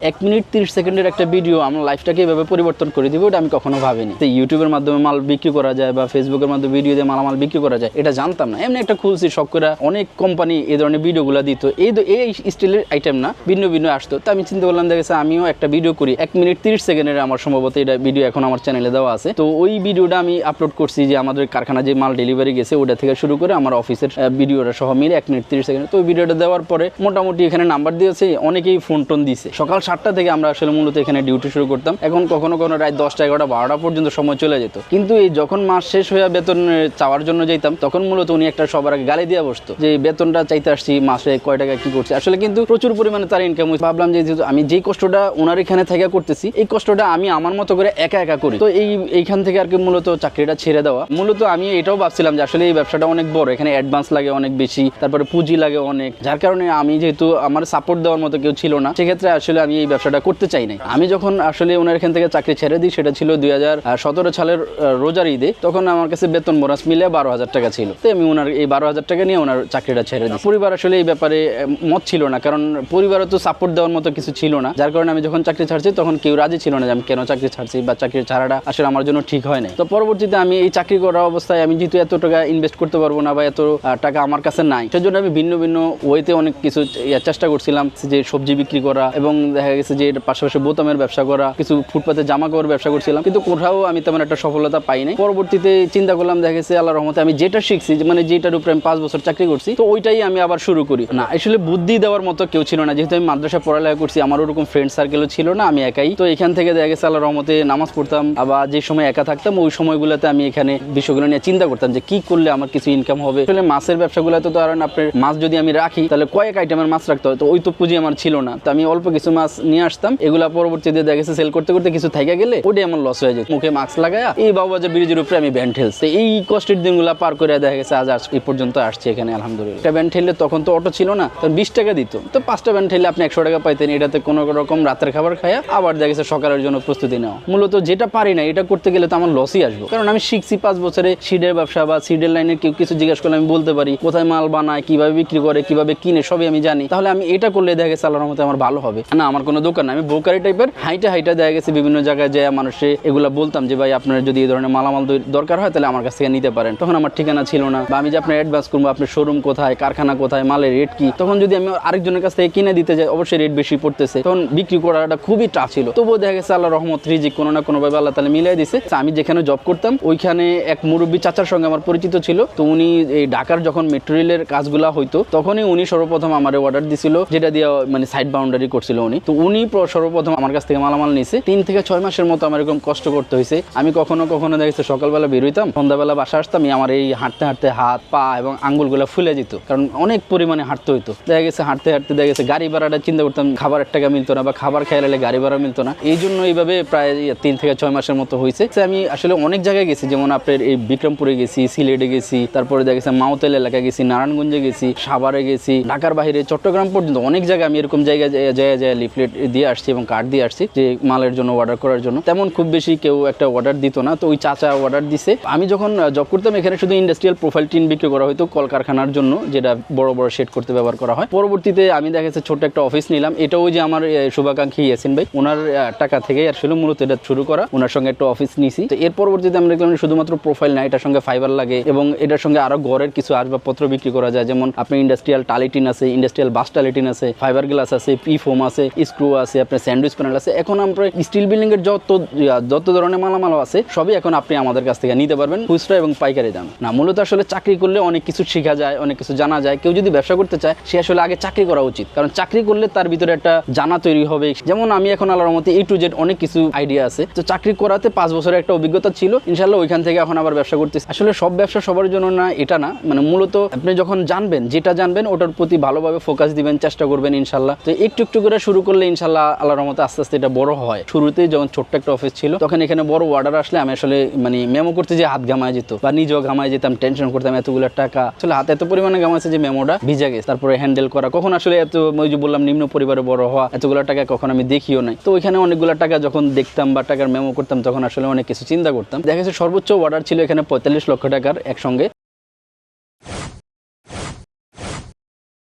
1 minute 30 সেকেন্ডের একটা video আমার লাইফটাকে এভাবে পরিবর্তন করে দিবে ওটা আমি কখনো ভাবিনি। তো ইউটিউবের মাধ্যমে মাল বিক্রি করা যায় বা ফেসবুকের মাধ্যমে ভিডিও দিয়ে মালামাল বিক্রি করা যায় এটা জানতাম না। এমনি একটা খুলছি শখ করে, অনেক কোম্পানি এই ধরনের ভিডিওগুলো দিত, এই স্টিলের আইটেম না, ভিন্ন ভিন্ন আসতো। তো আমি চিন্তা করলাম, দেখেছে আমিও একটা ভিডিও করি 1 মিনিট 30 সেকেন্ডের, আমার সম্ভবত এটা ভিডিও এখন আমার চ্যানেলে দেওয়া আছে। তো ওই ভিডিওটা আমি আপলোড করছি যে আমাদের কারখানা যে মাল ডেলিভারি গেছে ওটা থেকে শুরু করে আমার অফিসের ভিডিওটা সহ মিলে 1 মিনিট 30 সেকেন্ড। তো ওই ভিডিওটা দেওয়ার পরে মোটামুটি এখানে নাম্বার দিয়েছে, অনেকেই ফোন টোন দিছে। সকাল 7টা থেকে আমরা আসলে মূলত এখানে ডিউটি শুরু করতাম। এখন কখনো কখনো রাত 10টা 11টা 12টা পর্যন্ত সময় চলে যেত। কিন্তু এই যখন মাস শেষ হয়ে বেতন চাওয়ার জন্য যেতাম তখন মূলত উনি একটা সবার আগে গালি দিয়ে বসতো যে বেতনটা চাইতে আসছি, মাসে কয় টাকা কি করছে। আসলে কিন্তু প্রচুর পরিমাণে তার ইনকাম হয়েছে। ভাবলাম যে আমি যেই কষ্টটা ওনার এখানে থেকে করতেছি এই কষ্টটা আমি আমার মতো করে একা একা করি। তো এইখান থেকে আর কি মূলত চাকরিটা ছেড়ে দেওয়া। মূলত আমি এটাও ভাবছিলাম যে আসলে এই ব্যবসাটা অনেক বড়, এখানে অ্যাডভান্স লাগে অনেক বেশি, তারপরে পুঁজি লাগে অনেক, যার কারণে আমি যেহেতু আমার সাপোর্ট দেওয়ার মতো কেউ ছিল না, সেক্ষেত্রে আসলে আমি এই ব্যবসাটা করতে চাই নাই। আমি যখন আসলে ওনার এখান থেকে চাকরি ছেড়ে দিই সেটা ছিল 2017 সালের রোজার ঈদে। তখন আমার কাছে বেতন বোনাস মিলে 12,000 টাকা ছিল। তো আমি ওনার এই 12,000 টাকা নিয়ে ওনার চাকরিটা ছেড়ে দিই। পরিবার আসলে এই ব্যাপারে মত ছিল না, কারণ পরিবারও তো সাপোর্ট দেওয়ার মতো কিছু ছিল না, যার কারণে আমি যখন চাকরি ছাড়ছি তখন কেউ রাজি ছিল না যে আমি কেন চাকরি ছাড়ছি বা চাকরি ছাড়াটা আসলে আমার জন্য ঠিক হয় না। তো পরবর্তীতে আমি এই চাকরি করা অবস্থায় আমি যেহেতু এত টাকা ইনভেস্ট করতে পারবো না বা এত টাকা আমার কাছে নাই, সেজন্য আমি ভিন্ন ভিন্ন ওয়েতে অনেক কিছু চেষ্টা করছিলাম, যে সবজি বিক্রি করা এবং দেখা গেছে যে পাশাপাশি বোতামের ব্যবসা করা, কিছু ফুটপাতে জামা কাপড় ব্যবসা করছিলাম, কিন্তু কোথাও আমি তেমন একটা সফলতা পাই নাই। পরবর্তীতে চিন্তা করলাম, দেখা গেছে আল্লাহর রহমতে আমি যেটা শিখছি, মানে যেটার উপরে আমি 5 বছর চাকরি করছি, তো ওইটাই আমি আবার শুরু করি। না আসলে বুদ্ধি দেওয়ার মতো কেউ ছিল না, যেহেতু আমি মাদ্রাসা পড়ালেখা করছি, আমার ওরকম ফ্রেন্ড সার্কেলও ছিল না, আমি একাই। তো এখান থেকে দেখা গেছে আল্লাহর রহমতে নামাজ পড়তাম, আবার যে সময় একা থাকতাম ওই সময়গুলোতে আমি এখানে বিষয়গুলো নিয়ে চিন্তা করতাম যে কি করলে আমার কিছু ইনকাম হবে। আসলে মাছের ব্যবসাগুলোতে তো আর আপনার মাছ যদি আমি রাখি তাহলে কয়েক আইটেমের মাছ রাখতে হয়, তো ওই তো পুঁজি আমার ছিল না। তো আমি অল্প কিছু মাছ নিয়ে আসতাম, এগুলা পরবর্তীতে দেখা গেছে সেল করতে করতে কিছু থাইকা গেলে ওটাই আমার লস হয়ে যেত। মুখে মাস্ক লাগায়া এই বাবুবাজার ব্রিজের উপরে আমি ব্যান্ড ঠেলছি। এই কষ্টের দিনগুলো পার করে দেখা গেছে আজ এই পর্যন্ত আসছে এখানে আলহামদুলিল্লাহ। একটা ব্যান্ড ঠেললে তখন তো অটো ছিল না, তো 20 টাকা দিত, তো 5টা ব্যান্ড ঠেললে আপনি 100 টাকা পাইতেন। এটাতে কোনো রকম রাতের খাবার খায়া আবার দেখা গেছে সকালের জন্য প্রস্তুতি নেওয়া। মূলত যেটা পারি না এটা করতে গেলে তো আমার লসই আসবে, কারণ আমি শিখছি 5 বছরে সিডের ব্যবসা বা সিডের লাইনের কেউ কিছু জিজ্ঞাসা করলে আমি বলতে পারি, কোথায় মাল বানায়, কিভাবে বিক্রি করে, কিভাবে কিনে, সবই আমি জানি। তাহলে আমি এটা করলে দেখা গেছে আল্লাহর রহমতে আমার ভালো হবে না। আমার কোনো দোকান না, আমি বোকারি টাইপের হাইটা দেখা গেছে বিভিন্ন জায়গায় যায় মানুষে এগুলা বলতাম যে ভাই আপনার যদি এই ধরনের মালামাল দরকার হয় তাহলে আমার কাছ থেকে নিতে পারেন। তখন আমার ঠিকানা ছিল না, বা আমি যে আপনার অ্যাডভান্স করবো, আপনার শোরুম কোথায়, কারখানা কোথায়, মালের রেট কি, তখন যদি আমি আরেকজনের কাছ থেকে কিনে দিতে যাই অবশ্যই রেট বেশি পড়তেছে, তখন বিক্রি করাটা খুবই টাফ ছিল। তবুও দেখা গেছে আল্লাহ রহমত রিজিক কোনো না কোনোভাবে আল্লাহ তাআলা মিলাই দিছে। আমি যেখানে জব করতাম ওইখানে এক মুরব্বী চাচার সঙ্গে আমার পরিচিত ছিল। তো উনি এই ঢাকার যখন মেট্রো রেলের কাজগুলা হইতো তখনই উনি সর্বপ্রথম আমার অর্ডার দিছিল, যেটা দিয়ে মানে সাইড বাউন্ডারি করছিল উনি। তো উনি সর্বপ্রথম আমার কাছ থেকে মালামাল নিছে। 3 থেকে 6 মাসের মতো আমার এরকম কষ্ট করতে হয়েছে। আমি কখনো কখনো দেখেছি সকালবেলা বেরোইতাম, সন্ধ্যাবেলা বাসা আসতাম, আমার এই হাঁটতে হাঁটতে হাত পা এবং আঙ্গুলগুলো ফুলে যেত, কারণ অনেক পরিমাণে হাঁটতে হইতো। দেখা গেছে হাঁটতে হাঁটতে দেখা গেছে গাড়ি ভাড়াটা চিন্তা করতাম, খাবার টাকা মিলতো না বা খাবার খেয়ালে গাড়ি ভাড়া মিলতো না। এই জন্য এইভাবে প্রায় 3 থেকে 6 মাসের মতো হয়েছে। আমি আসলে অনেক জায়গায় গেছি, যেমন আপনার এই বিক্রমপুরে গেছি, সিলেটে গেছি, তারপরে দেখা গেছে মাওতেল এলাকায় গেছি, নারায়ণগঞ্জে গেছি, সাভারে গেছি, ঢাকার বাইরে চট্টগ্রাম পর্যন্ত অনেক জায়গায় আমি এরকম জায়গায় যায় লিফলেট দিয়ে আসছি এবং কার্ড দিয়ে আসছি যে মালের জন্য অর্ডার করার জন্য। তেমন খুব বেশি কেউ একটা অর্ডার দিত না, তো ওই চাচা অর্ডার দিছে। আমি যখন জব করতাম এখানে শুধু ইন্ডাস্ট্রিয়াল প্রোফাইল টিন বিক্রি করা হতো কলকারখানার জন্য, যেটা বড় বড় শেড করতে ব্যবহার করা হয়। পরবর্তীতে আমি দেখা গেছে ছোট্ট একটা অফিস নিলাম, এটাও যে আমার শুভাকাঙ্ক্ষী ইয়াসিন ভাই ওনার টাকা থেকেই আসলে মূলত এটা শুরু করা, ওনার সঙ্গে একটা অফিস নিছি। তো এর পরবর্তীতে আমরা দেখলাম শুধুমাত্র প্রোফাইল না, এটার সঙ্গে ফাইবার লাগে এবং এটার সঙ্গে আরো ঘরের কিছু আসবাবপত্র বিক্রি করা যায়, যেমন আপনার ইন্ডাস্ট্রিয়াল টালিটিন আছে, ইন্ডাস্ট্রিয়াল বাস টালিটিন আছে, ফাইবার গ্লাস আছে, পি ফোম আছে, স্ক্রু আছে, আপনার স্যান্ডউইচ প্যানেল আছে। এখন আমরা স্টিল বিল্ডিং এর যত ধরনের মালামাল আছে সবই এখন আপনি আমাদের কাছ থেকে নিতে পারবেন খুচরা এবং পাইকারি দাম। না মূলত আসলে চাকরি করলে অনেক কিছু শেখা যায়, অনেক কিছু জানা যায়। কেউ যদি ব্যবসা করতে চায় সে আসলে আগে চাকরি করা উচিত, কারণ চাকরি করলে তার ভিতরে একটা জানা তৈরি হবে। যেমন আমি এখন আল্লাহর রহমতে A to Z অনেক কিছু আইডিয়া আছে। তো চাকরি করাতে 5 বছরের একটা অভিজ্ঞতা ছিল, ইনশাআল্লাহ ওইখান থেকে এখন আবার ব্যবসা করতেছি। আসলে সব ব্যবসা সবার জন্য না এটা না, মানে মূলত আপনি যখন জানবেন, যেটা জানবেন ওটার প্রতি ভালোভাবে ফোকাস দিবেন, চেষ্টা করবেন ইনশাআল্লাহ। তো একটু একটু করে শুরু করলে ইনশাআল্লাহ আল্লাহর রহমতে আস্তে আস্তে এটা বড় হয়। শুরুতেই যখন ছোট্ট একটা অফিস ছিল তখন এখানে বড় অর্ডার আসলে আমি আসলে মানে মেমো করতে যে হাত ঘামায় যেত বা নিজেও ঘামায় যেতাম, টেনশন করতাম এতগুলো টাকা। আসলে হাতে এত পরিমাণে ঘামাইছে যে মেমোটা ভিজে গেছে। তারপরে হ্যান্ডেল করা, কখন আসলে এত ওই যে বললাম নিম্ন পরিবারে বড় হওয়া, এতগুলো টাকা কখন আমি দেখিও নাই। তো ওইখানে অনেকগুলো টাকা যখন দেখতাম বা টাকার মেমো করতাম তখন আসলে অনেক কিছু চিন্তা করতাম। দেখা গেছে সর্বোচ্চ অর্ডার ছিল এখানে 45 লক্ষ টাকার একসঙ্গে।